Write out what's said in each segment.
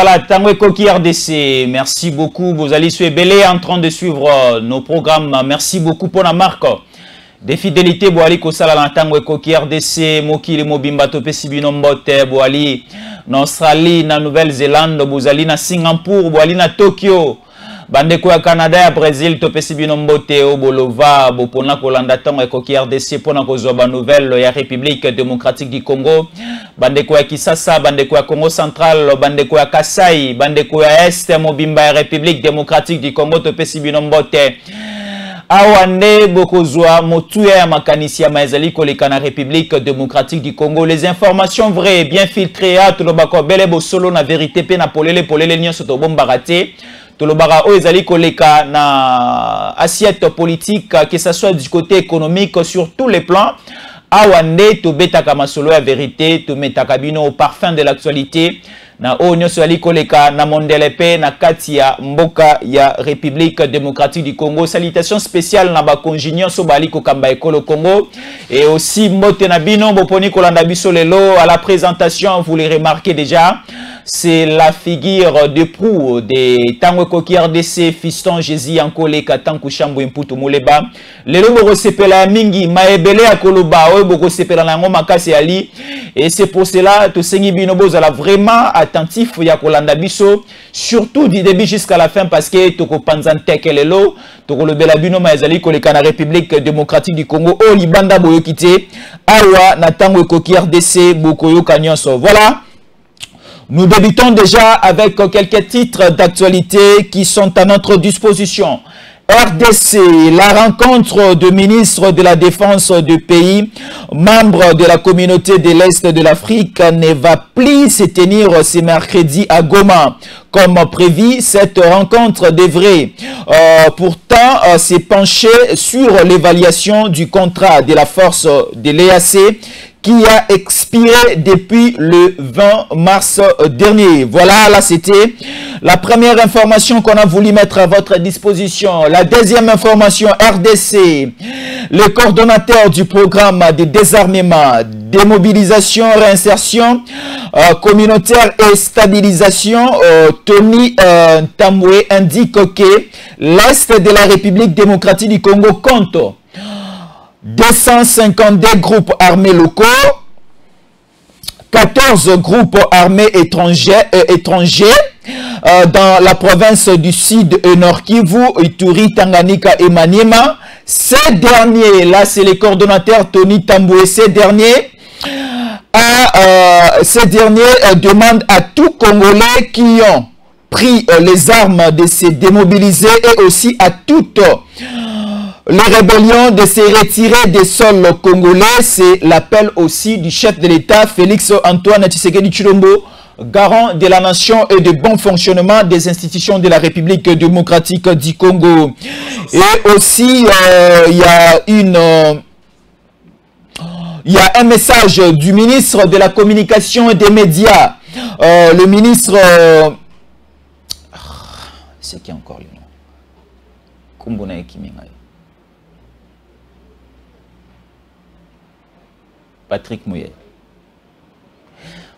Voilà, Tango Koki RDC, merci beaucoup. Vous allez suivre Belé en train de suivre nos programmes. Merci beaucoup pour la marque de fidélité. Boali Kosala la Tango Koki RDC, Mokili Mobimba Tope Sibinombote, Boali en Australie, en Nouvelle-Zélande, Boali na Singapour, Boali na Tokyo. Bandeko ya Canada ya Brésil tope Sibinombote, Bolova, Bopona Kolanda Tango Koki RDC, Pona Kozoba Nouvelle ya République démocratique du Congo. Bandeko ya Kisasa, bandeko ya Congo Central, bandeko ya Kasai, bandeko ya Est, Mobimba ya République démocratique du Congo tope Sibinombote. Awande Bokozwa, Motuya ya Makanisi ya Maezali Koleka na République démocratique du Congo. Les informations vraies, bien filtrées, Tolobako Bele Bosolo na vérité pe na polele nyon soto bombarate. Tolobara o ezali koleka na assiette politique, que ce soit du côté économique, sur tous les plans. Awande to betaka masolo ya vérité, to metaka bino au parfum de l'actualité. Na o nyonso ali koleka na mondelepe na katia mboka ya République démocratique du Congo. Salutations spéciales na ba congéniants so bali ko kamba ekolo Congo, et aussi mbote na bino boponi kolanda biso lelo. À la présentation, vous les remarquez déjà, c'est la figure de proue de Tango Koki RDC, fiston Jésus Ankole Katanku Shambo Imputu Muleba. Lelo boko sepela mingi maebele akoloba o boko sepela na ngoma kasi ali, et c'est pour cela to sengi bino bozala vraiment attentif ya kolanda biso, surtout du début jusqu'à la fin, parce que toko panzante kelelo toko lobela bino maezali koleka na République démocratique du Congo o libanda boyokite awa na Tango Koki RDC bokoyo kanyonso. Voilà. Nous débutons déjà avec quelques titres d'actualité qui sont à notre disposition. RDC, la rencontre de ministres de la Défense du pays, membres de la communauté de l'Est de l'Afrique, ne va plus se tenir ce mercredi à Goma. Comme prévu, cette rencontre devrait pourtant se pencher sur l'évaluation du contrat de la force de l'EAC qui a expiré depuis le 20 mars dernier. Voilà, là c'était la première information qu'on a voulu mettre à votre disposition. La deuxième information, RDC, le coordonnateur du programme de désarmement, démobilisation, réinsertion communautaire et stabilisation, Tony Tamboué, indique que l'Est de la République démocratique du Congo compte 252 groupes armés locaux, 14 groupes armés étrangers dans la province du Sud et Nord Kivu, Ituri, Tanganyika et Maniema. Ces derniers, là c'est le coordonnateur Tony Tamboué, ces derniers demandent à tous Congolais qui ont pris les armes de se démobiliser, et aussi à toutes les rébellions de se retirer des sols congolais. C'est l'appel aussi du chef de l'État, Félix Antoine Tshisekedi Tshilombo, garant de la nation et de bon fonctionnement des institutions de la République démocratique du Congo. Et aussi, il y a un message du ministre de la Communication et des Médias. Le ministre... c'est qui encore le nom? Kumbuna Ekiminga. Patrick Mouillet.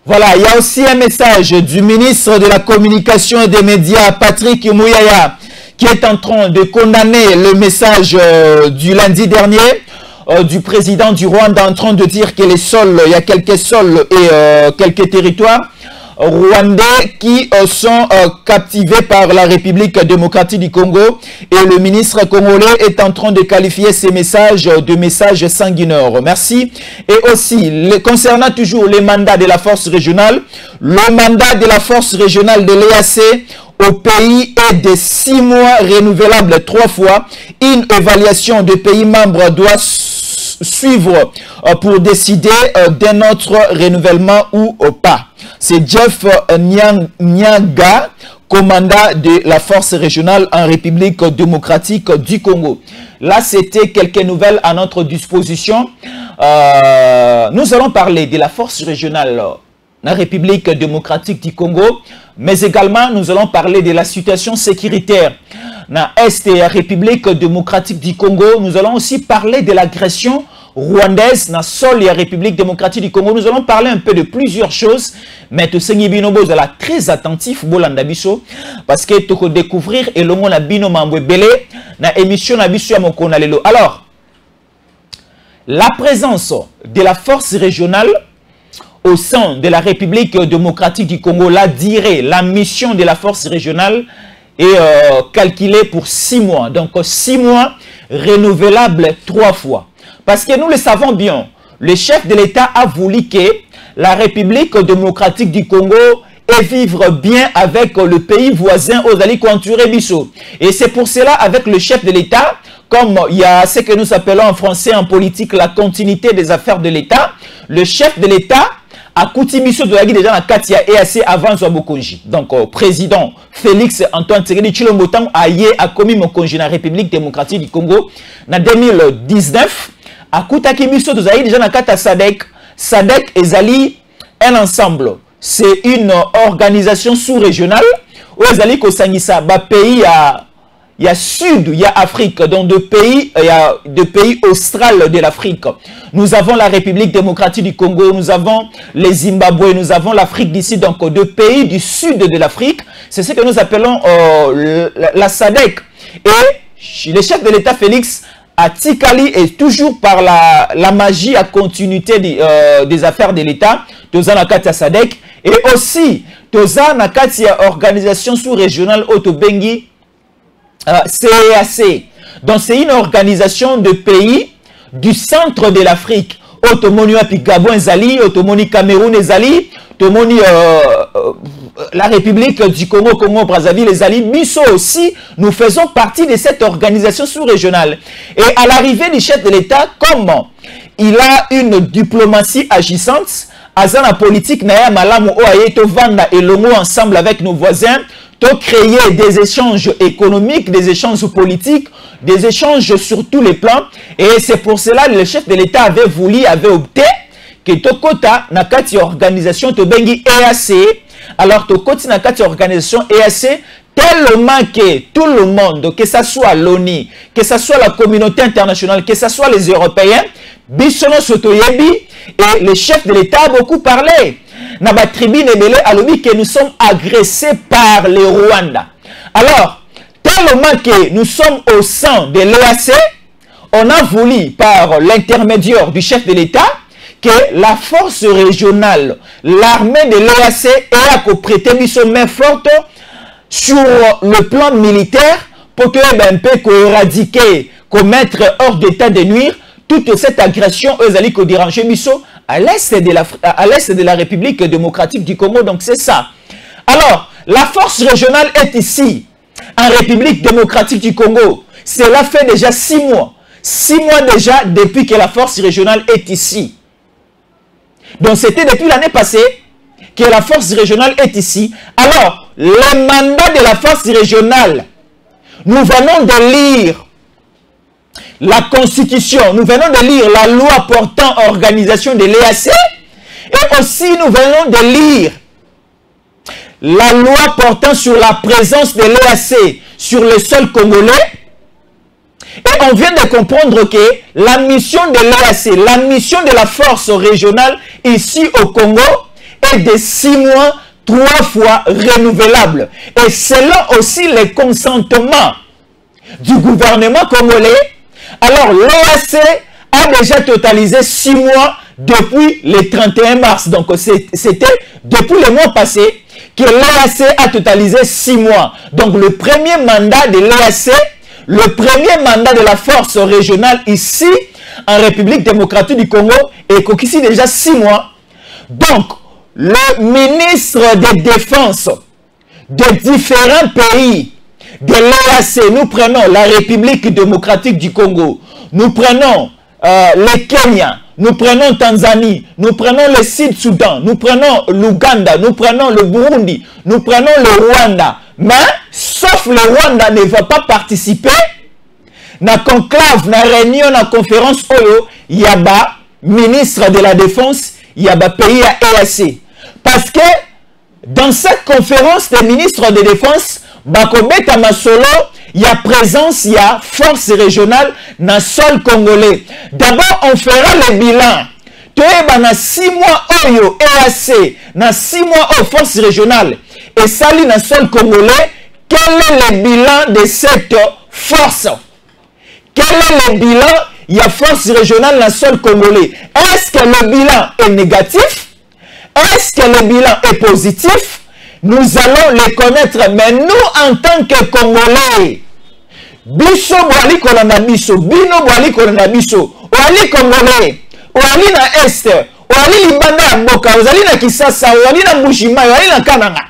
Voilà, il y a aussi un message du ministre de la Communication et des Médias, Patrick Mouillaya, qui est en train de condamner le message du lundi dernier du président du Rwanda, en train de dire que les sols, il y a quelques sols et quelques territoires rwandais qui sont captivés par la République démocratique du Congo, et le ministre congolais est en train de qualifier ces messages de messages sanguinaires. Merci. Et aussi, concernant toujours les mandats de la force régionale, le mandat de la force régionale de l'EAC au pays est de 6 mois renouvelable 3 fois. Une évaluation des pays membres doit suivre pour décider d'un autre renouvellement ou pas. C'est Jeff Nyaga, commandant de la force régionale en République démocratique du Congo. Là, c'était quelques nouvelles à notre disposition. Nous allons parler de la force régionale en République démocratique du Congo, mais également nous allons parler de la situation sécuritaire dans l'Est et la République démocratique du Congo. Nous allons aussi parler de l'agression rwandaise na sol la République démocratique du Congo. Nous allons parler un peu de plusieurs choses, mais tout ce binobo est très attentif bolanda biso parce que tu peux découvrir et le monde a bino mambwe belé na émission na biso ya mokona lelo. Alors, la présence de la force régionale au sein de la République démocratique du Congo, la durée, la mission de la force régionale est calculée pour 6 mois. Donc 6 mois renouvelables 3 fois. Parce que nous le savons bien, le chef de l'État a voulu que la République démocratique du Congo et vivre bien avec le pays voisin aux alliés contourés Bissau. Et c'est pour cela, avec le chef de l'État, comme il y a ce que nous appelons en français en politique la continuité des affaires de l'État, le chef de l'État a coutume de la déjà dans Katia et assez avant Zwabokonji. Donc, président Félix Antoine Tshisekedi Tshilombo a commis mon congé dans la République démocratique du Congo en 2019. A Koutaki Miso de déjà dans Kata Sadek. Sadek et Zali, un ensemble. C'est une organisation sous-régionale où Zali Kosangisa, pays il y a Sud, il y a Afrique, donc il y a deux pays australes de l'Afrique. Nous avons la République démocratique du Congo, nous avons les Zimbabwe, nous avons l'Afrique d'ici, donc 2 pays du sud de l'Afrique. C'est ce que nous appelons la SADC. Et le chef de l'État Félix Atikali est toujours par la magie à continuité des affaires de l'État, Toza Nakatia SADC, et aussi Toza Nakatia organisation sous-régionale Otobengi, CEAC. Donc c'est une organisation de pays du centre de l'Afrique. Otomoni Gabon Zali, Otomoni Cameroun Zali, Otomoni la République du Congo, Congo Brazzaville les Zali. Miso aussi, nous faisons partie de cette organisation sous-régionale. Et à l'arrivée du chef de l'État, comment il a une diplomatie agissante, Azana politique Naya Malamu Oayeto Vanda et Longo ensemble avec nos voisins, de créer des échanges économiques, des échanges politiques, des échanges sur tous les plans. Et c'est pour cela que le chef de l'État avait opté que Tokota Nakati organisation Tobengi EAC. Alors Tokoti Nakati organisation EAC tellement que tout le monde, que ce soit l'ONU, que ce soit la communauté internationale, que ce soit les Européens, Bissono Sotoyebi et le chef de l'État a beaucoup parlé. Naba tribune Ebele a dit que nous sommes agressés par les Rwandais. Alors, tellement que nous sommes au sein de l'EAC, on a voulu, par l'intermédiaire du chef de l'État, que la force régionale, l'armée de l'EAC ait à prêter une main forte sur le plan militaire pour que un peu éradiquer, mettre hors d'état de nuire toute cette agression aux alliés qui dérangeaient Misso à l'est de la République démocratique du Congo. Donc c'est ça. Alors, la force régionale est ici, en République démocratique du Congo. Cela fait déjà 6 mois. 6 mois déjà depuis que la force régionale est ici. Donc c'était depuis l'année passée que la force régionale est ici. Alors, le mandat de la force régionale, nous venons de lire la Constitution, nous venons de lire la loi portant organisation de l'EAC et aussi nous venons de lire la loi portant sur la présence de l'EAC sur le sol congolais et on vient de comprendre que la mission de l'EAC, la mission de la force régionale ici au Congo est de 6 mois, 3 fois renouvelable et selon aussi le consentement du gouvernement congolais. Alors, l'EAC a déjà totalisé 6 mois depuis le 31 mars. Donc, c'était depuis le mois passé que l'EAC a totalisé 6 mois. Donc, le premier mandat de l'EAC, le premier mandat de la force régionale ici, en République démocratique du Congo, est ici déjà 6 mois. Donc, le ministre de Défense de différents pays de l'EAC, nous prenons la République démocratique du Congo, nous prenons le Kenya, nous prenons Tanzanie, nous prenons le Sud-Soudan, nous prenons l'Ouganda, nous prenons le Burundi, nous prenons le Rwanda. Mais, sauf le Rwanda ne va pas participer na conclave, na réunion, na conférence Oyo, il y a ba ministre de la Défense, il y a ba pays à EAC. Parce que dans cette conférence des ministres de Défense, Bakobeta Masolo il y a présence, il y a force régionale dans le sol congolais. D'abord, on fera le bilan. Tu es dans 6 mois Oyo EAC, dans 6 mois au force régionale, et ça dans le sol congolais, quel est le bilan de cette force? Quel est le bilan? Il y a force régionale dans le sol congolais. Est-ce que le bilan est négatif? Est-ce que le bilan est positif? Nous allons le connaître. Mais nous, en tant que Congolais, biso boali kolanda biso, bino boali kolanda biso, oali Congolais, oali na Est, oali libanda ya mboka, ozali na Kisasa, oali na Mbushima, oali na Kananga,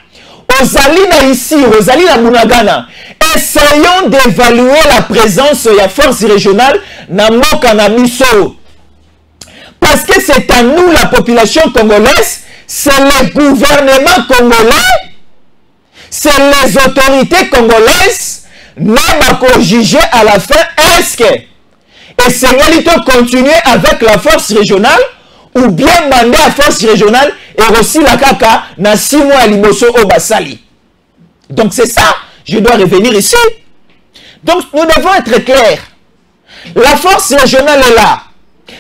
ozali na ici, ozali na Bunagana. Essayons d'évaluer la présence de la force régionale dans mboka na biso. Parce que c'est à nous, la population congolaise, c'est le gouvernement congolais, c'est les autorités congolaises, nous allons juger à la fin, est-ce que et c'est continuer avec la force régionale ou bien demander à la force régionale et aussi la caca dans 6 mois à Liboso au Basali. Donc c'est ça, je dois revenir ici. Donc nous devons être clairs. La force régionale est là.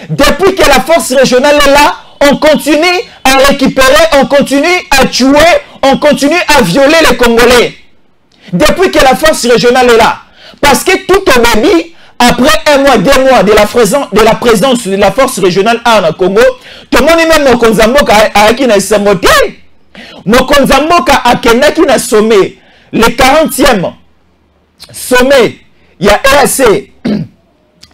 Depuis que la force régionale est là, on continue à récupérer, on continue à tuer, on continue à violer les Congolais. Depuis que la force régionale est là. Parce que tout au début, après 1 mois, 2 mois de la présence de la force régionale en Congo, tout le monde même Mokonzamboka a qui n'a samoté. Mokonzamboka a qui n'a sommet. Le 40e sommet, il y a EAC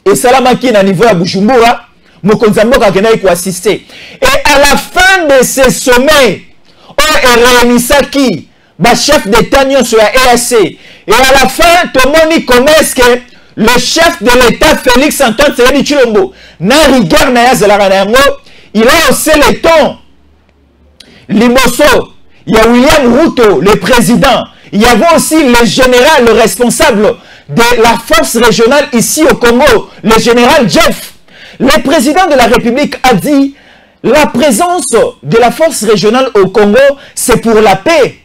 et Salamaki na niveau à Bujumbura. Mokonzamboka a assister. Et à la fin de ce sommet, on est réunisaki, chef d'État sur la EAC. Et à la fin, tout le monde connaît que le chef de l'État, Félix Antoine Tshisekedi Tshilombo, n'a rigueur na yazalarango, il a haussé le ton. Liboso, il y a William Ruto, le président. Il y avait aussi le général, le responsable de la force régionale ici au Congo, le général Jeff. Le président de la République a dit la présence de la force régionale au Congo, c'est pour la paix.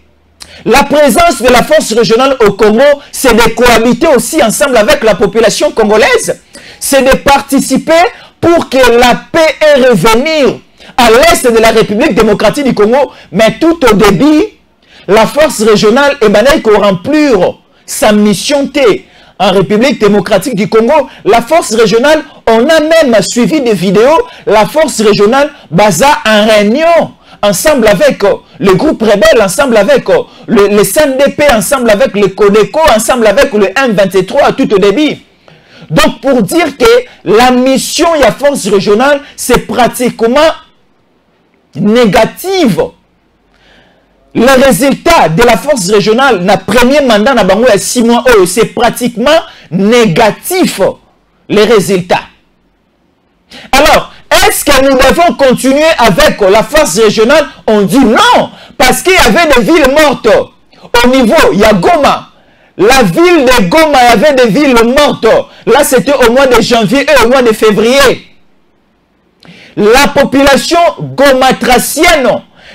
La présence de la force régionale au Congo, c'est de cohabiter aussi ensemble avec la population congolaise. C'est de participer pour que la paix ait revenir à l'est de la République démocratique du Congo. Mais tout au début, la force régionale est pour remplir sa mission T. En République démocratique du Congo, la force régionale, on a même suivi des vidéos, la force régionale basa en réunion, ensemble avec le groupe rebelle, ensemble avec le CNDP, ensemble avec le Codeco, ensemble avec le M23 à tout au début. Donc pour dire que la mission de la force régionale, c'est pratiquement négative. Le résultat de la force régionale, dans le premier mandat, il y a 6 mois, c'est pratiquement négatif, les résultats. Alors, est-ce que nous devons continuer avec la force régionale? On dit non, parce qu'il y avait des villes mortes. Au niveau, il y a Goma. La ville de Goma, il y avait des villes mortes. Là, c'était au mois de janvier et au mois de février. La population gomatracienne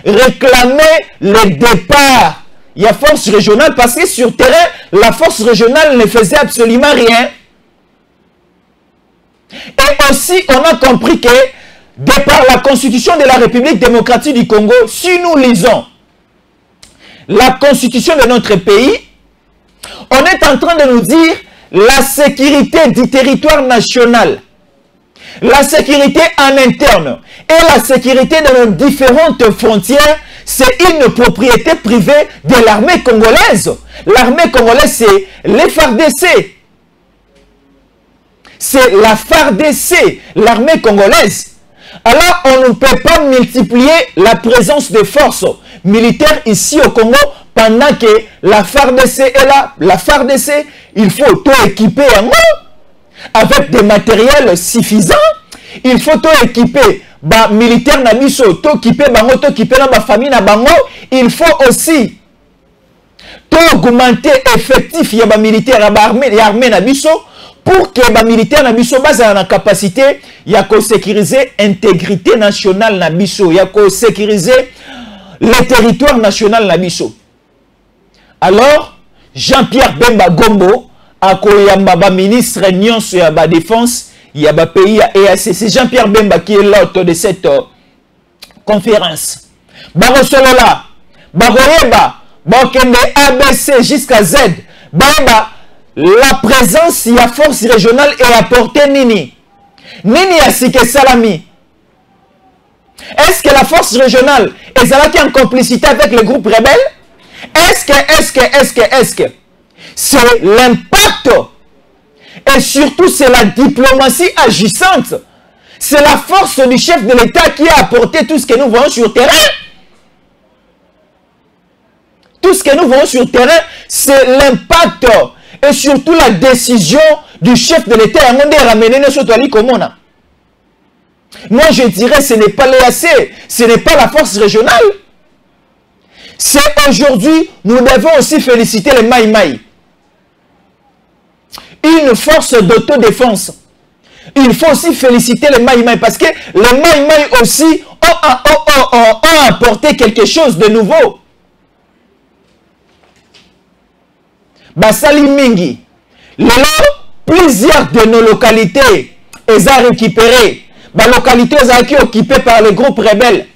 réclamait le départ. Il y a force régionale parce que sur terrain, la force régionale ne faisait absolument rien. Et aussi, on a compris que, de par la constitution de la République démocratique du Congo, si nous lisons la constitution de notre pays, on est en train de nous dire la sécurité du territoire national, la sécurité en interne et la sécurité de nos différentes frontières, c'est une propriété privée de l'armée congolaise. L'armée congolaise, c'est les FARDC. C'est la FARDC, l'armée congolaise. Alors, on ne peut pas multiplier la présence de forces militaires ici au Congo pendant que la FARDC est là. La FARDC, il faut tout équiper avec des matériels suffisants. Il faut tout équiper les militaires nabiso, tout équiper bango, tout équiper la famille na bango. Il faut aussi tout augmenter effectif ya ba militaire ya armée nabiso pour que les militaires nabiso base en capacité ya ko sécuriser intégrité nationale nabiso, ya ko sécuriser le territoire national nabiso. Alors Jean-Pierre Bemba Gombo akoyamba ba ministre nyonso ya ba défense ya ba pays ya EAC. C'est Jean-Pierre Bemba qui est l'hôte de cette conférence. Barosolola, baroyeba, bakende ABC jusqu'à Z. Baba, la présence ya force régionale est apportée nini? Nini ya sike salami? Est-ce que la force régionale est en complicité avec les groupes rebelles? Est-ce que c'est l'impact et surtout c'est la diplomatie agissante, c'est la force du chef de l'État qui a apporté tout ce que nous voyons sur le terrain? Tout ce que nous voyons sur le terrain, c'est l'impact et surtout la décision du chef de l'État. Moi, je dirais ce n'est pas l'EAC, ce n'est pas la force régionale. C'est aujourd'hui, nous devons aussi féliciter les Maï Maï. Une force d'autodéfense. Il faut aussi féliciter les Maï Maï parce que les Maï Maï aussi ont apporté quelque chose de nouveau. Basali Mingi, plusieurs de nos localités, elles ont récupéré. Les localités sont occupées par les groupes rebelles,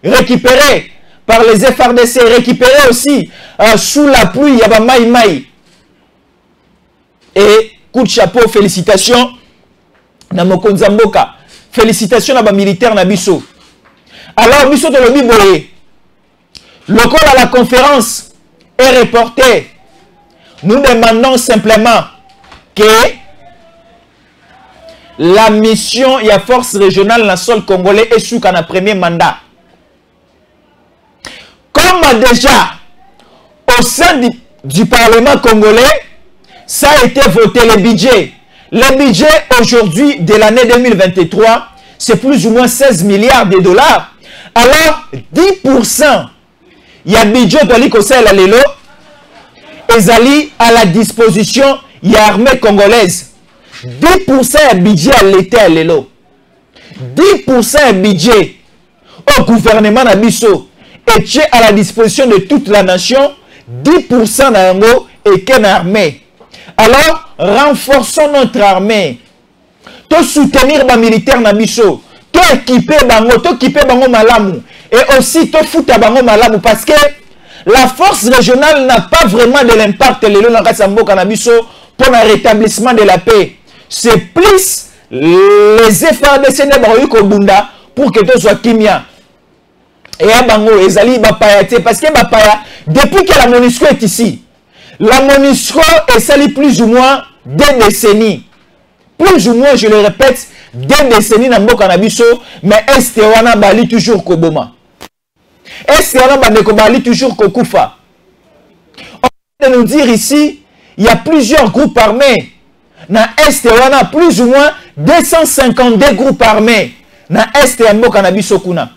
récupérées par les FRDC, récupérées aussi sous la pluie, il y a Maï Maï. Et coup de chapeau, félicitations à Mokonza Mboka, félicitations à militaire Nabiso. Alors, Biso de l'Obiboye, le call à la conférence est reporté. Nous demandons simplement que la mission et la force régionale dans le sol congolais est sous un premier mandat. Comme déjà au sein du Parlement congolais, ça a été voté le budget. Le budget aujourd'hui de l'année 2023, c'est plus ou moins 16 milliards de dollars. Alors, 10%, il y a budget de l'Ikosel à l'élo. Ezali à la disposition de l'armée congolaise. 10% de budget à l'État à l'élo. 10% de budget au gouvernement Nabiso est à la disposition de toute la nation. 10% d'ango et qu'une armée. Alors, renforçons notre armée. To soutenir les militaires Nabiso. To équiper bango, to équiper bango malamu. Et aussi to foutre bango malamu parce que la force régionale n'a pas vraiment de l'impact pour le rétablissement de la paix. C'est plus les FRDC pour que tout soit kimia. Et à Bango, Ezali Bapaya, parce que Bapaya, depuis que la MONUSCO est ici, la MONUSCO est sali plus ou moins 2 décennies. Plus ou moins, je le répète, 2 décennies dans Mboka Nabiso, mais Estewana Bali toujours Koboma. Est-ce qu'on a toujours Kokufa? On va nous dire ici, il y a plusieurs groupes armés. Dans l'Est, on a plus ou moins 252 groupes armés. Dans l'Est, on a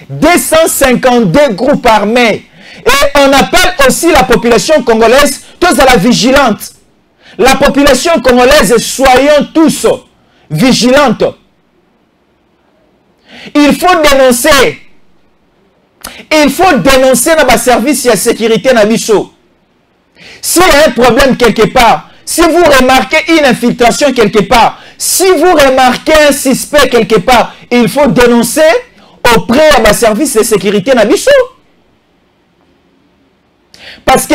252 groupes armés. Et on appelle aussi la population congolaise tous à la vigilante. La population congolaise, soyons tous vigilantes. Il faut dénoncer. Il faut dénoncer dans le service de sécurité Nabiso. S'il y a un problème quelque part, si vous remarquez une infiltration quelque part, si vous remarquez un suspect quelque part, il faut dénoncer auprès du service de sécurité Nabiso. Parce que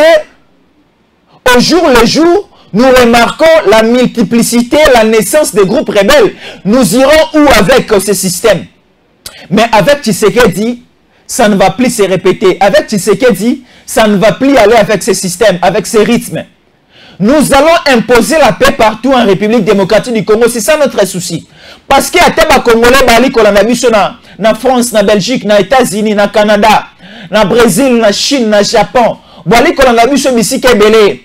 au jour le jour, nous remarquons la multiplicité, la naissance des groupes rebelles. Nous irons où avec ce système? Mais avec Tshisekedi, ça ne va plus se répéter. Avec Tshisekedi, ça ne va plus aller avec ce système, avec ces rythmes. Nous allons imposer la paix partout en République démocratique du Congo. C'est ça notre souci. Parce qu'il y a des Congolais qui sont en France, en Belgique, en États-Unis, en Canada, en Brésil, en Chine, en Japon. Bali ko na biso bisika ebele.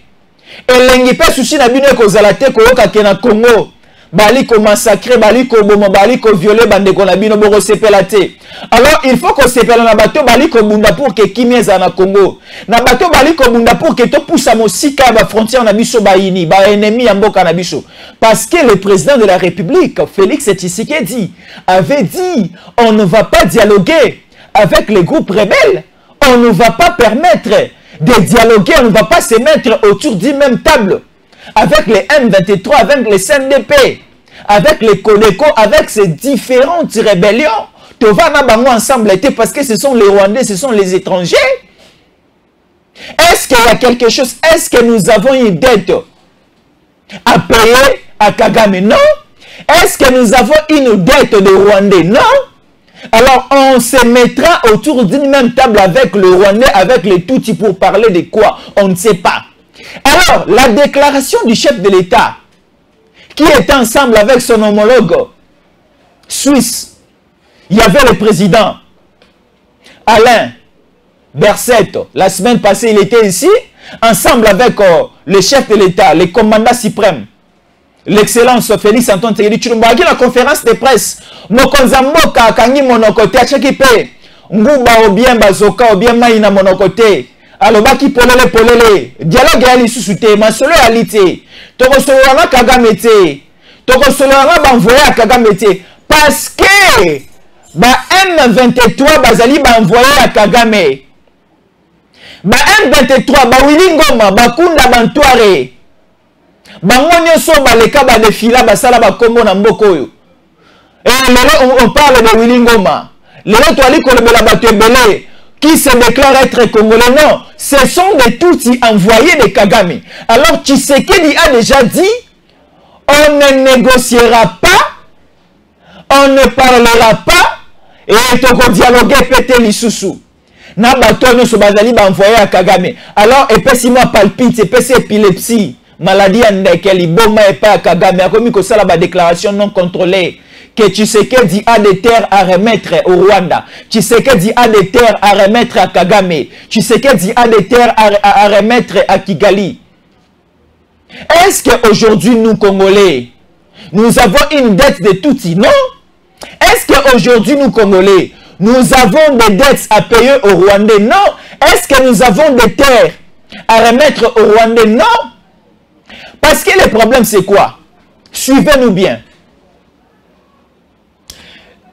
Elengi pe susi na bino ekozala te koyoka ke na Congo. Bali ko massacrer, bali ko bomo, bali ko violer bande ko na bino boko sepela te. Alors il faut que sepela na bato bali ko bunda pour que kimeza na Congo. Na bato bali ko bunda pour que to poussa mosika ba frontière na biso ba ini, ba ennemi ya mboka na biso. Parce que le président de la République, Félix Tshisekedi, avait dit on ne va pas dialoguer avec les groupes rebelles. On ne va pas permettre de dialoguer, on ne va pas se mettre autour d'une même table. avec les M23, avec les CNDP, avec les Codeco, avec ces différentes rébellions. Tu vas ensemble parce que ce sont les Rwandais, ce sont les étrangers. Est-ce qu'il y a quelque chose? Est-ce que nous avons une dette à payer à Kagame? Non. Est-ce que nous avons une dette de Rwandais? Non. Alors, on se mettra autour d'une même table avec le Rwandais, avec les Tutsis pour parler de quoi? On ne sait pas. Alors, la déclaration du chef de l'État, qui était ensemble avec son homologue suisse, il y avait le président Alain Berset. La semaine passée, il était ici, ensemble avec le chef de l'État, le commandant suprême, l'excellence Félix Antoine Tshisekedi Tshilombo, à la conférence de presse, Mokonzamboka, Kangi Monokote, Achakipe, Nguba ou Bazoka, ou bien Maïna Monokote, alobaki polele, dialogue ya lisusu te, masolo ya lite, tokosolola Kagame te, tokosolola banvoya Kagame te, parce que ba M23 bazali banvoya ya Kagame. Ba M23 ba Willy Ngoma bakunda bantware bango nyonso baleka ba defila basala ba kombo na mboko oyo. Et lelo on parle de Willy Ngoma, lelo toali kolobela bato ebele qui se déclarent être congolais. Non, ce sont des Tutsis envoyés de Kagame. Alors Tshisekedi a déjà dit, on ne négociera pas, on ne parlera pas, et toko dialoguer pété lisusu. Na batono so bazali ba envoyé à Kagame. Alors epesi moi palpite, epesi épilepsie, maladie andeke liboma et pas à Kagame. A commis que ça la déclaration non contrôlée que Tshisekedi a des terres à remettre au Rwanda. Tshisekedi a des terres à remettre à Kagame. Tshisekedi a des terres à remettre à Kigali. Est-ce qu'aujourd'hui, nous, Congolais, nous avons une dette de Tutsi? Non. Est-ce qu'aujourd'hui, nous, Congolais, nous avons des dettes à payer au Rwandais? Non. Est-ce que nous avons des terres à remettre au Rwandais? Non. Parce que le problème, c'est quoi? Suivez-nous bien.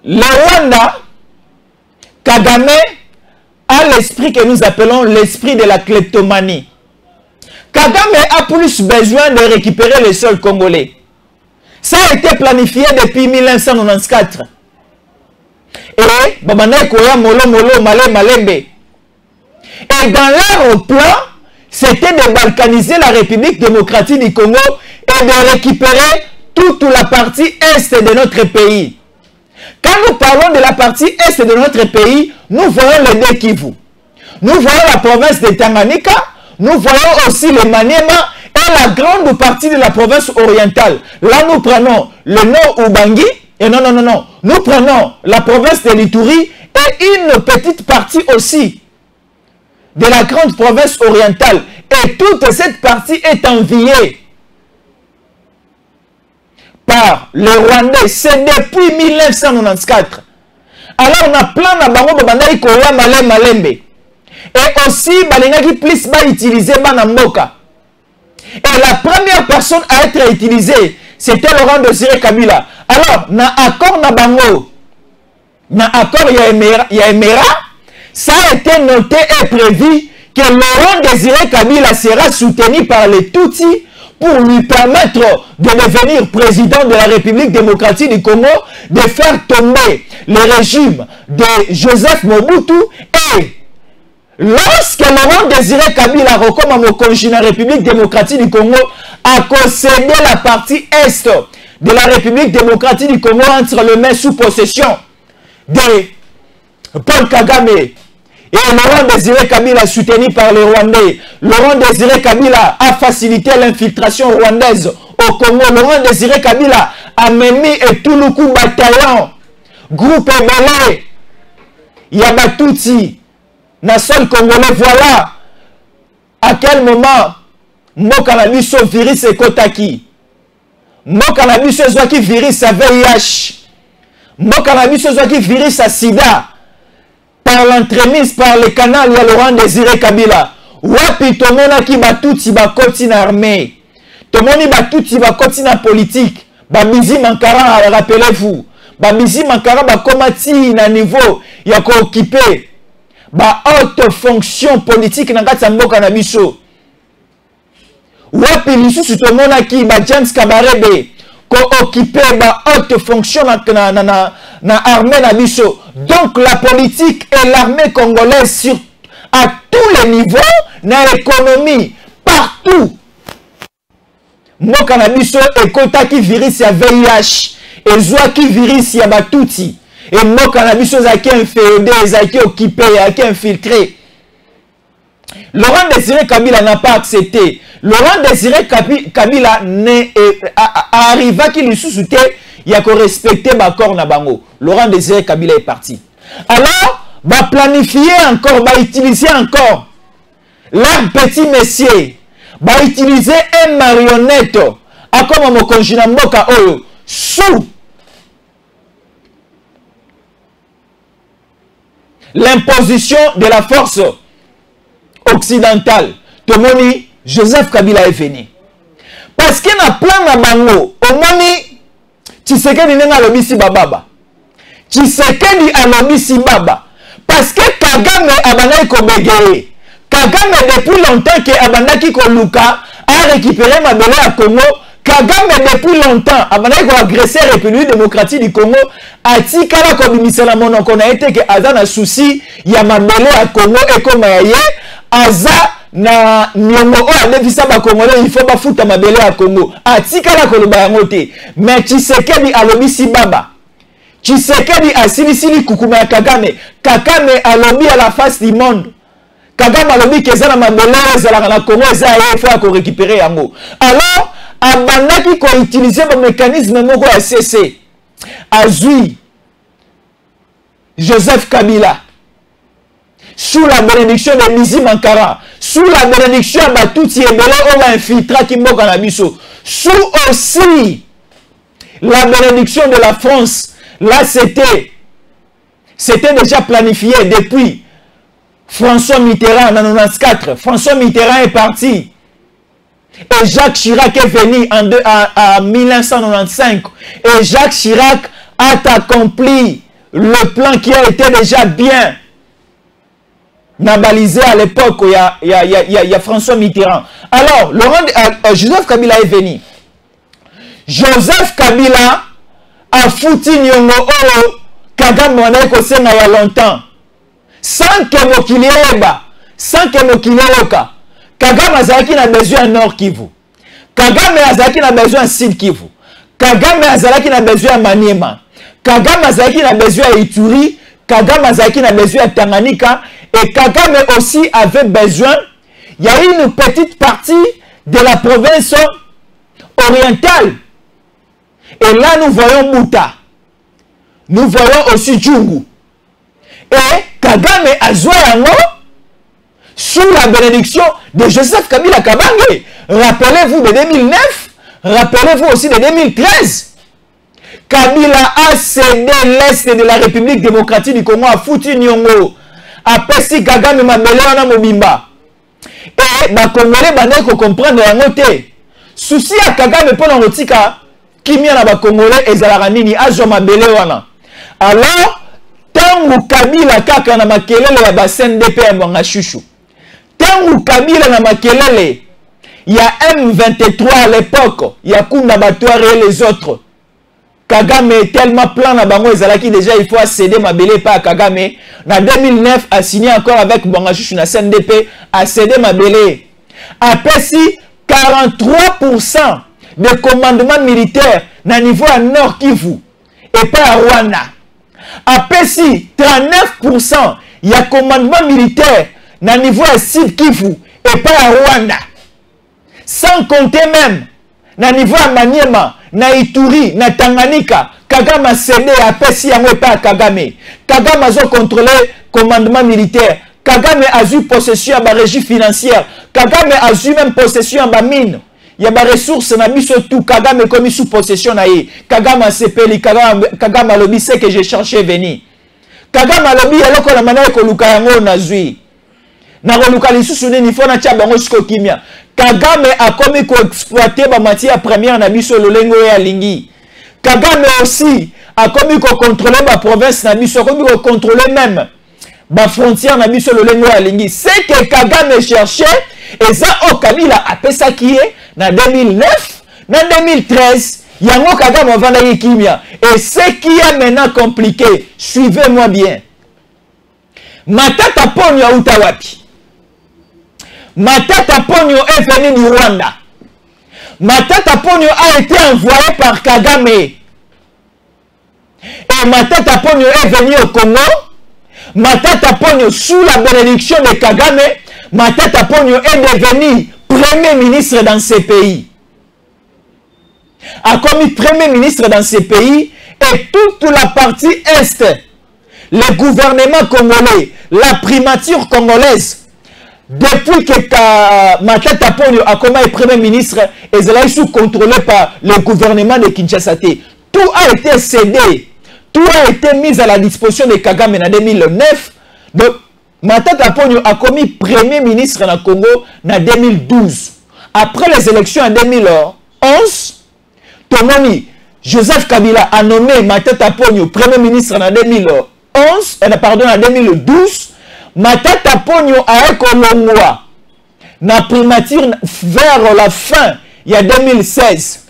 Le Rwanda, Kagame a l'esprit que nous appelons l'esprit de la kleptomanie. Kagame a plus besoin de récupérer les sols congolais. Ça a été planifié depuis 1994. Et dans leur plan, c'était de balkaniser la République démocratique du Congo et de récupérer toute la partie est de notre pays. Quand nous parlons de la partie est de notre pays, nous voyons le Nord Kivu. Nous voyons la province de Tanganyika, nous voyons aussi le Maniema et la grande partie de la province orientale. Là, nous prenons le Nord Ubangi, et non, nous prenons la province de l'Ituri et une petite partie aussi de la grande province orientale. Et toute cette partie est enviée par le Rwandais. C'est depuis 1994. Alors, on a plein de bango babandai koya malembe. Et aussi, balengaki plus ba utiliser banamboka. Et la première personne à être utilisée, c'était Laurent Désiré Kabila. Alors, na accord na bango, na accord Yaemera, ça a été noté et prévu que Laurent Désiré Kabila sera soutenu par les Tutsis pour lui permettre de devenir président de la République démocratique du Congo, de faire tomber le régime de Joseph Mobutu. Et lorsque Laurent Désiré Kabila recommande au congé de la République démocratique du Congo à concéder la partie est de la République démocratique du Congo entre les mains sous possession de Paul Kagame et Laurent Désiré Kabila soutenu par les Rwandais. Laurent Désiré Kabila a facilité l'infiltration rwandaise au Congo. Laurent Désiré Kabila a mené et tout le coup bataillon, groupe Ebele, Yabatouti, Nassol Congolais. Voilà à quel moment Mokanabiso virus et Kotaki. Mokanabiso Zwaki virus à VIH. Mokanabiso Zwaki virus à Sida. Par l'entremise, par le canal, il y a Laurent Désiré Kabila. Wapi tomona ki batouti bakoti na armée. Tomoni batouti bakoti na politique. Babizi Mankara, rappelez-vous. Babizi Mankara bakomati na niveau ya ko occuper ba haute fonction politique na kati ya mboka na biso. wapi lisusu tomonaki ba James Kabarebe ko occuper ba haute fonction na armée na biso. Donc la politique et l'armée congolaise à tous les niveaux, na économie, partout. Mboka na biso ekotaki virus ya VIH, ezwaki virus ya batuti, et mboka na biso zaki inféodé, zaki occupé, zaki infiltré. Laurent Désiré Kabila n'a pas accepté. Laurent Désiré Kabila arriva qui lui sous-souté, il y a qu'on respecter l'accord na bango. Laurent Désiré Kabila est parti. Alors, va planifier encore, va utiliser encore leur petit messier, va utiliser un marionnette, à comme mon conjina mboka oyo, sous l'imposition de la force occidentale. Tomoni, Joseph Kabila est venu. Parce qu'il y a plein de bango. Au moni, Tshisekedi n'est lobi si bababa. Tshisekedi a lobi si baba. Parce que Kagame a banaki kobegeye. Kagame depuis longtemps que abandaki ko luka a récupéré ma belle à Congo. Kagame depuis longtemps a banaki ko agresser la République démocratique du Congo. A tikala ko bimisa na monoko na été que azana souci ya ma belle à Congo et comme aye aza na nyongo o adefisa ba Congolais il faut ba futa mabele ya Congo atikala ko loba yango te mais Tshisekedi alobi si baba Tshisekedi asilisili kukuma ya Kagame Kagame alobi à la face du monde Kagame alobi kezana mabele ezala na Congo eza il faut ko récupérer yango alors abandaki ko utiliser ba mécanisme moko ya CC azui Joseph Kabila sous la bénédiction de Mizi Mankara, sous la bénédiction de Batuti Ebele, on va infiltrer Kimboka Nabiso, sous aussi la bénédiction de la France. Là, c'était déjà planifié depuis François Mitterrand en 1994. François Mitterrand est parti. Et Jacques Chirac est venu en 1995. Et Jacques Chirac a accompli le plan qui a été déjà bien balisé à l'époque, il y a François Mitterrand. Alors, Joseph Kabila est venu. Joseph Kabila a foutu Nyongo Oro Kagame Wana Kosenga il y a longtemps. Sans que Mokilieba, sans que Mokilioka, Kagame Azaki n'a besoin de Nord Kivu. Kagame Azaki n'a besoin de Sud Kivu. Kagame Azaki n'a besoin de Maniema. Kagame Azaki n'a besoin de Ituri. Kagame Azaki n'a besoin de Tanganyika. Et Kagame aussi avait besoin, il y a une petite partie de la province orientale. Et là, nous voyons Mouta. Nous voyons aussi Djungu. Et Kagame a joué sous la bénédiction de Joseph Kabila Kabange. Rappelez-vous de 2009, rappelez-vous aussi de 2013. Kabila a cédé l'Est de la République démocratique du Congo à foutu Nyongo. Après si Kagame mabele wana mobimba. Et ba Congolais bandai ko comprendre yango te. Souci à Kagame pona rotika kimia na ba Congolais ezalaka nini azo mabele wana. Alors tangu Kabila kaka na makelele ya ba CNDP ya Mwanga Chouchou. Tangu Kabila na makelele ya M23 à l'époque, ya Kunda Batouare et les autres. Kagame est tellement plein na bango ezalaki déjà il faut céder mabele pas à Kagame. En 2009 a signé encore avec Mwanga Chouchou na CNDP a cédé mabele. Après si 43% de commandement militaire na niveau à Nord Kivu et pas à Rwanda. Après si 39% il y a commandement militaire na niveau à Sud Kivu et pas à Rwanda. Sans compter même na niveau à Maniema, na Ituri, na Tanganyika, Kagame a cédé à Pessi yango pas à Kagame. Kagame a contrôlé commandement militaire. Kagame a eu possession à la régie financière. Kagame a eu même possession à la mine. Il y a des ressources na biso tout. Kagame est commis sous possession na ye. Kagame a CPL, Kagame a lobby, c'est que j'ai cherché venir. Kagame a lobby, alors qu'on a manière que Luka yango na zui. Na Luka lisusu ni faut na tia bango siko kimia. Kagame a commis ko exploiter ba matière première na biso lolengo ya lingi. Kagame aussi a commis ko contrôler ba province na biso, commis ko contrôler même ba frontière na biso lolengo ya lingi. C'est que Kagame cherchait et ça au Kabila appelé ça qui est na 2009, na 2013, yango Kagame vanda kimia. Et ce qui est maintenant compliqué, suivez-moi bien. Matata Ponyo a utawapi. Matata Ponyo est venu du Rwanda. Matata Ponyo a été envoyé par Kagame. Et Matata Ponyo est venu au Congo. Matata Ponyo, sous la bénédiction de Kagame, Matata Ponyo est devenu premier ministre dans ces pays. A commis premier ministre dans ces pays et toute la partie est, le gouvernement congolais, la primature congolaise, depuis que Matata Ponyo a commis premier ministre, ils sont sous contrôlé par le gouvernement de Kinshasa. Tout a été cédé. Tout a été mis à la disposition de Kagame en 2009. Donc, Matata Ponyo a commis premier ministre dans le Congo en 2012. Après les élections en 2011, Tomoni, Joseph Kabila a nommé Matata Ponyo premier ministre en 2012. Matata Ponyo a économé la primature vers la fin, il y a 2016.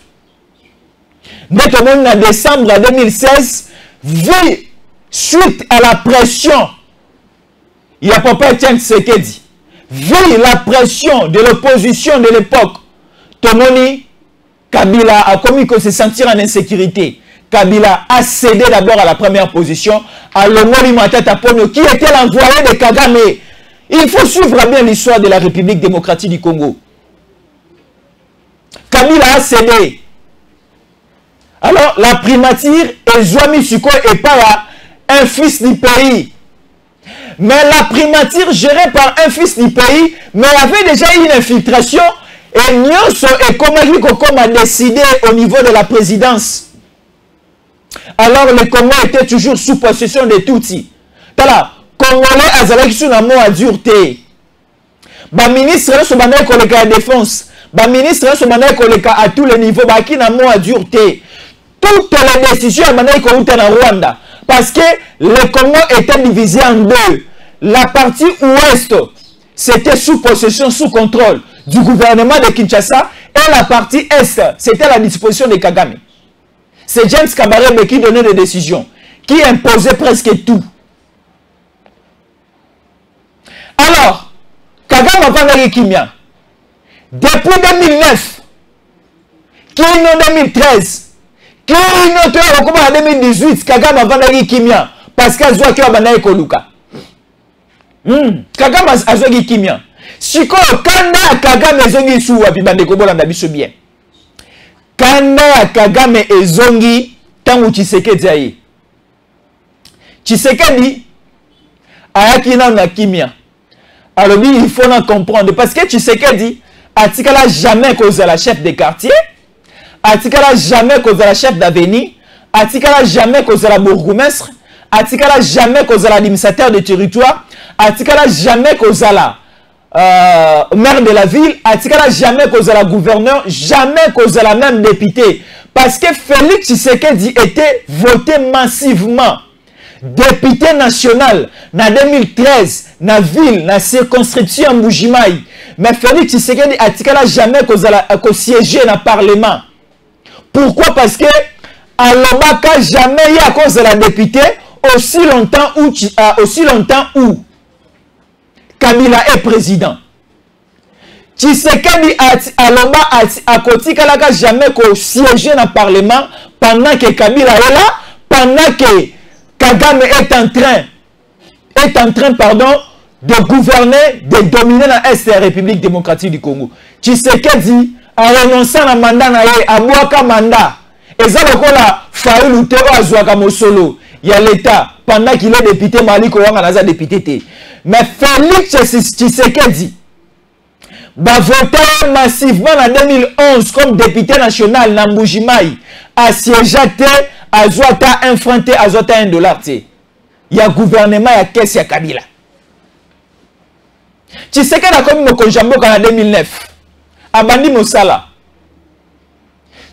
Maintenant, en décembre 2016, vu suite à la pression, il y a Papa Etienne Tshisekedi, vu la pression de l'opposition de l'époque, Tomoni, Kabila a commis que se sentir en insécurité. Kabila a cédé d'abord à la première position à Lomori Matata Ponyo, qui était l'envoyé de Kagame. Il faut suivre bien l'histoire de la République démocratique du Congo. Kabila a cédé. Alors, la primature est Zouami Suko et pas un fils du pays. Mais la primature gérée par un fils du pays, mais il y avait déjà une infiltration et Nyonso et Komagliko a décidé au niveau de la présidence. Alors, le Congo était toujours sous possession de Tutsi. Tala, Congolais azalaki sous na mot à dureté. Ba ministre so banay ko la défense, ba ministre so banay ko à tous les niveaux, ba ki na mot à dureté. Toutes les décisions banay ko uta na Rwanda parce que le Congo était divisé en deux. La partie ouest, c'était sous possession, sous contrôle du gouvernement de Kinshasa et la partie est, c'était à la disposition de Kagame. C'est James Kabarebe qui donnait des décisions, qui imposait presque tout. Alors, Kagame a vendu Kimia. Depuis 2009, qui en 2013, qui en 2018, Kagame a vendu Kimia. Parce qu'il a vendu Koluka. Kagame a vendu Kimia. Si Kanda Kagame a vendu Souwa, puis Bande Kobola n'a pas bien. Kanda Kagame ezongi tangu Tshisekedi aye. Tshisekedi ayaki na kimia. Alors il faut en comprendre parce que Tshisekedi atikala jamais cause la chef de quartier, atikala jamais cause la chef d'avenue, atikala jamais cause la bourgmestre, atikala jamais cause l'administrateur de territoire, atikala jamais cause la maire de la ville, atikala jamais cause la gouverneur, jamais cause la même député. Parce que Félix Tshisekedi était voté massivement. Député national, en 2013, dans la ville, dans la circonscription Mbujimaï. Mais Félix Tshisekedi atikala jamais cause la siéger dans le parlement. Pourquoi? Parce que à l'Obaka, jamais il y a cause de la députée aussi longtemps où Kabila est président. Tshisekedi Alomba a kotikalaka jamais ko siéger dans le Parlement pendant que Kabila est là, pendant que Kagame est en train de gouverner, de dominer l'Est de la République démocratique du Congo. Tshisekedi a renoncé à mandat na ye, a boaka mandat. Et ça lokola Faïl Ute o azwaka mosolo. Il y a l'État pendant qu'il est député Mali Kouanga naza député. Mais Félix Tshisekedi va voter massivement en 2011 comme député national dans Mbujimaï, a siégé à Zouata infranté à Zouata $1. Il y a gouvernement, il y a caisse, il y a Kabila. Tshisekedi a commis Mokonjambo en 2009. Abandi Mosala.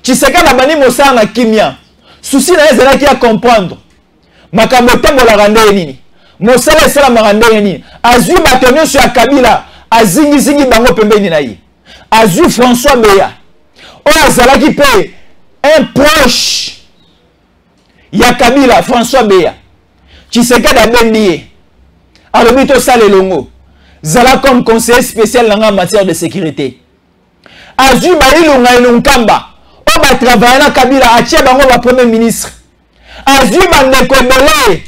Tshisekedi a abandi Mosala na Kimia. Souci na ezala qui a comprendre. Makambo tembo la rande nini. Mosala sala marandeni. Azu batonyo sur Kabila. Azingi zingi bango pembeni na ye. Azu François Beya. O azala qui paye un proche. Ya Kabila François Beya. Tshisekedi abendi. Alobito sale longo. Zala comme conseiller spécial en matière de sécurité. Azu bailunga ilunkamba. O ba travailler na Kabila atia bango ba premier ministre. Azu bande kobele.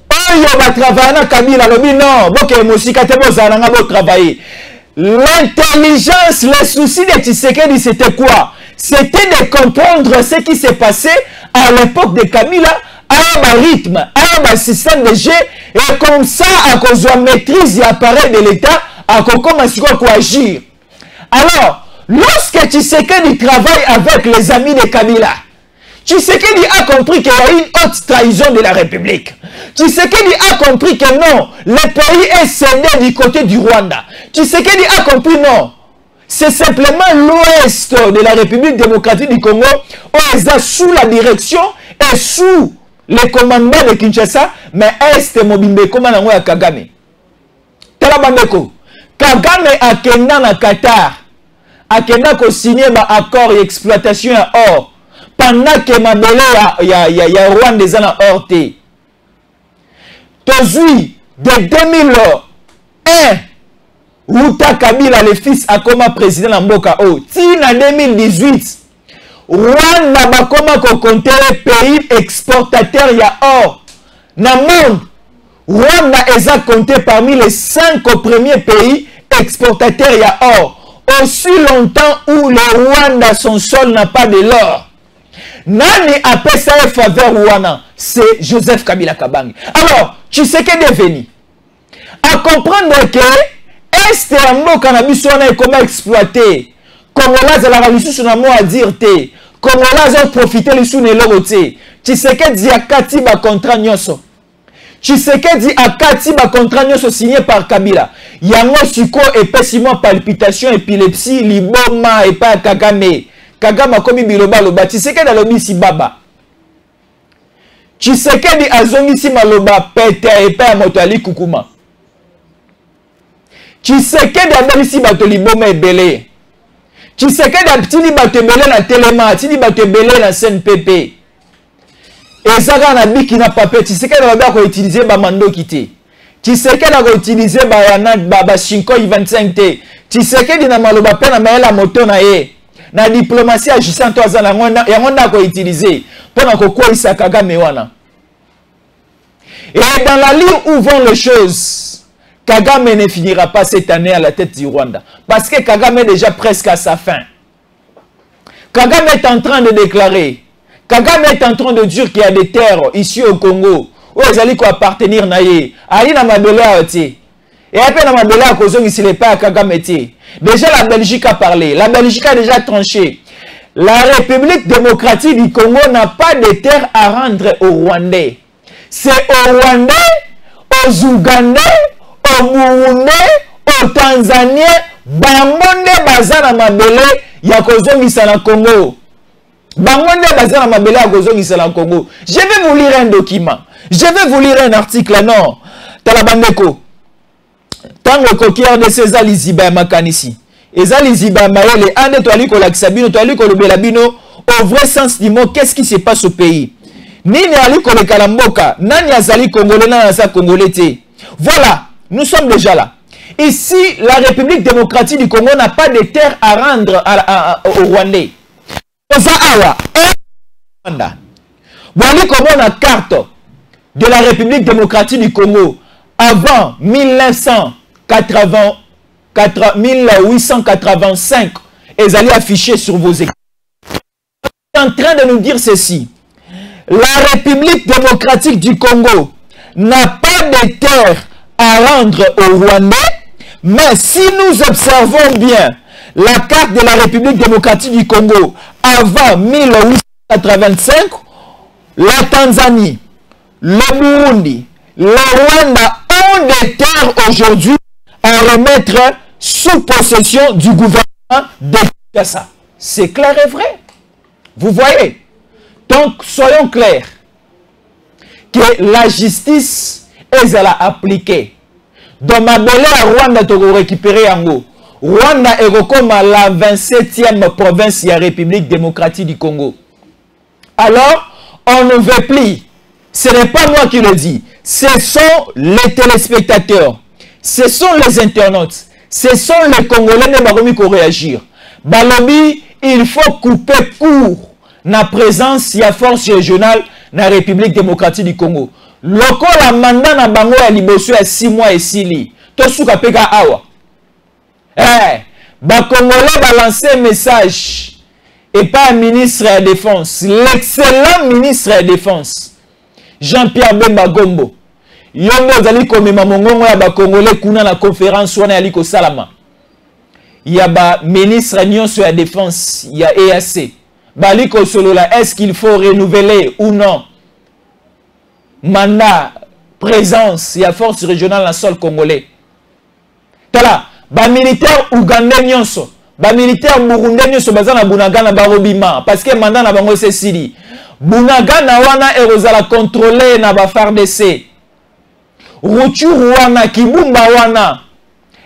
Oyo ba travailler na Kabila lobi non, boke mosika te bozala nga bo travailler. L'intelligence, le souci de Tshisekedi c'était quoi? C'était de comprendre ce qui s'est passé à l'époque de Kabila, à un rythme, à un système de jeu, et comme ça, à cause de la maîtrise et l'appareil de l'État, à commencer à agir. Alors, lorsque Tshisekedi travaille avec les amis de Kabila, Tshisekedi a compris qu'il y a une haute trahison de la République. Tshisekedi a compris que non, le pays est cédé du côté du Rwanda. Tshisekedi a compris non. C'est simplement l'ouest de la République démocratique du Congo où ils sont sous la direction et sous le commandement de Kinshasa, mais est mobimbe comme on a Kagame. Talabandeko, Kagame a kenda na Qatar, a kenda ko signé un accord d'exploitation à or, pendant que mabele ya Rwanda est en or te. Tozui de 2001. Ruta Kabila, le fils, a comme président de Mboka. Oh, en 2018, Rwanda a comme compter pays exportateur ya or. Dans le monde, Rwanda est compté parmi les 5 premiers pays exportateurs ya or. Aussi longtemps où le Rwanda, son sol n'a pas de l'or. Nani appelle ça un faveur Rwanda? C'est Joseph Kabila Kabange. Alors, tu sais qu'est devenu à comprendre que est-ce que cannabis est comment exploiter? Congolais a la religion sur un mot à dire te. Congolais ont profité les sous nélogoté. Tu sais que dit à Kati ba contrat nyoso. Tu sais que dit à Kati ba contrat nyoso signé par Kabila. Yango suko épaissiment palpitation, épilepsie, liboma et pas Kagame. Kagame comme biloba loba. Tu sais que dans le bisi baba. Tu sais que dit azongi si maloba pete et pas motali kukuma. Tu sais que d'abord ici bato liboma ebele. Tu sais que d'abord bato ebele na telema, tu dis bato ebele na CNPP. Et ça quand na biki na papier, tu sais que d'abord ko utiliser ba mando kité. Tu sais que d'abord utiliser ba yana ba shinko 25 t. Tu sais que dina maloba pe na maela moto na ye. Na diplomatie agissant toi za na ngonda ko utiliser pour ko kwa isa Kagame wana. Et dans la ligne où vont les choses, Kagame ne finira pas cette année à la tête du Rwanda. Parce que Kagame est déjà presque à sa fin. Kagame est en train de déclarer. Kagame est en train de dire qu'il y a des terres ici au Congo où ils allaient appartenir à Naye. Ali na mabela oti. Et après na mabela kozong ici les pas à Kagame eti. Déjà la Belgique a parlé. La Belgique a déjà tranché. La République démocratique du Congo n'a pas de terres à rendre aux Rwandais. C'est aux Rwandais, aux Ougandais, au Burundi, au Tanzanie, Bangonde bazana mabele ya kozongisa na Congo. Bangonde bazana mabele ya kozongisa na Congo. Je vais vous lire un document. Je vais vous lire un article. Non. Talabandeko. Tango kokier de ces aliziba makanisi. Eza liziba maele ande to aliko lakisabino to aliko lobelabino au vrai sens du mot qu'est-ce qui se passe au pays. Nini aliko le kalamboka, nani azali congolais na sa congolais te. Voilà. Nous sommes déjà là. Ici, la République démocratique du Congo n'a pas de terre à rendre aux Rwandais. Voilà comment la carte de la République démocratique du Congo avant 1885 et allez afficher sur vos écrans. Je suis en train de nous dire ceci. La République démocratique du Congo n'a pas de terre à rendre aux Rwandais, mais si nous observons bien la carte de la République démocratique du Congo avant 1885, la Tanzanie, le Burundi, le Rwanda ont des terres aujourd'hui à remettre sous possession du gouvernement de Kinshasa. C'est clair et vrai. Vous voyez? Donc, soyons clairs que la justice ezala appliqué. Dans ma belé à Rwanda, tu vas récupérer Yango. Rwanda est comme la 27e province de la République démocratique du Congo. Alors, on ne veut plus. Ce n'est pas moi qui le dis. Ce sont les téléspectateurs. Ce sont les internautes. Ce sont les Congolais qui vont réagir. Balobi, il faut couper court na présence de la force régionale dans la République démocratique du Congo. Loko la mandat na bango ya liboso ya 6 mois et 6 li. To suka peka awa. Congolais va lancer un message et pas un ministre de la Défense. L'excellent ministre de la Défense, Jean-Pierre Bemba Gombo. Yongo zali komema mongongo ya ba Congolais kuna na conférence wana ya liko salama. Ya ba ministre nyonso ya Défense, ya EAC. Baliko solola, est-ce qu'il faut renouveler ou non mandat, présence, il y a force régionale dans le sol congolais. Tala, ba militaire ougandais nyonso, ba militaire burundais nyonso bazana bunagana barobima parce que mandat na bango c'est sili. Bunagana wana erozala contrôler na ba FARDC. Ruchuru wana kibumba wana.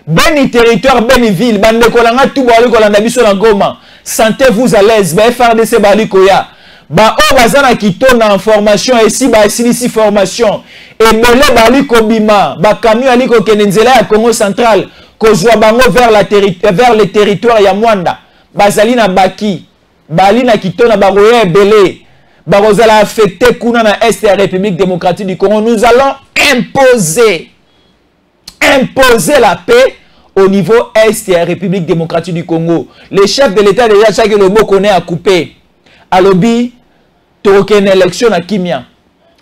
Beni territoire, beni ville, bande kolanga tout boali kolanda biso na Goma. Sentez-vous à l'aise, ba FARDC bali koya. Ba o bazana kito na information ici ba ici formation et belé bali kobima ba camion ali ko kenenzela ya Congo central kozwa bango vers les territoires ya Mwanda bazali na baki bali na kito na baroye belé ba rozala affecté kuna na est ya République démocratique du Congo. Nous allons imposer la paix au niveau est ya République démocratique du Congo. Les chefs de l'État déjà chaque le mot connaît à couper alobi toko une élection na Kimia.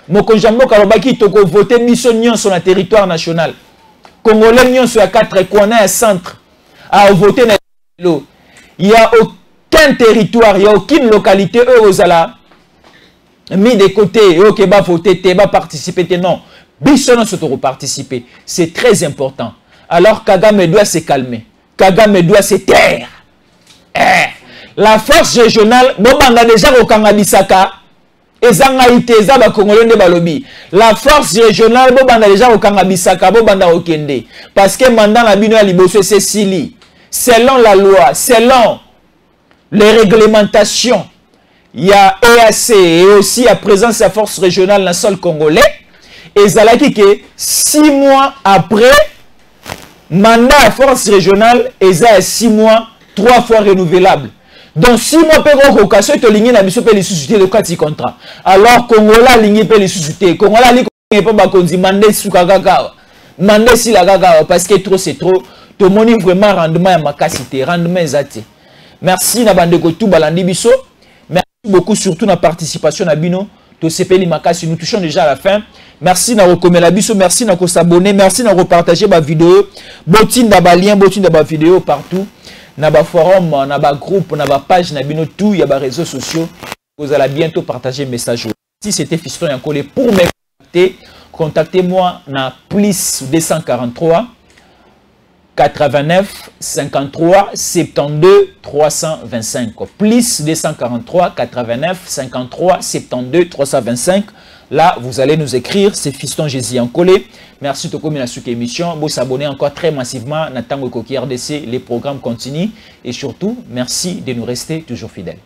Mokonjambo Kalobaki toko voter mission nyon sur le territoire national. Congolais nyon sur 4 coins à centre à voter na lo. Il y a aucun territoire, il y a aucune localité aux ala mis de côté OK ba voter te ba participer te non. Bisono se toko participer. C'est très important. Alors Kagame doit se calmer. Kagame doit se taire. La force régionale bobanga déjà au Kangabisaka. La force régionale bobanda déjà au Kangabisaka bobanda au Kende parce que mandat la bino ya liboso c'est sili selon la loi, selon les réglementations. Il y a EAC et aussi à présence de la force régionale dans le sol congolais et zalaki que 6 mois après mandat la force régionale et ça 6 mois 3 fois renouvelable. Donc, si moi, je peux te ligner na biso pe les sociétés de quatre contrats. Alors, Congola ligné pe les sociétés. Congola ligné pe ba kondi mandé suka gaga. Mandé si la gaga parce que trop c'est trop. To moni vraiment rendement ya makasité, rendement zati. Merci na bande ko tout balandi biso. Merci beaucoup surtout na participation na bino. To sepeli makasi, nous touchons déjà à la fin. Merci na rekomela biso, merci na ko s'abonner, merci na repartager ma vidéo. Botine da ba lien, botine da ba vidéo partout. Na ba forum, na ba groupe, na ba page, na bino tout, il y a ba réseaux sociaux. Vous allez bientôt partager le message. Si c'était Fiston Yankole, pour me contacter, contactez-moi na plus 243 89 53 72 325. Plus 243 89 53 72 325. Là, vous allez nous écrire, c'est Fiston Jésus Yankole. Merci de communiquer sur l'émission. Vous s'abonner encore très massivement. Natango Koki RDC, les programmes continuent. Et surtout, merci de nous rester toujours fidèles.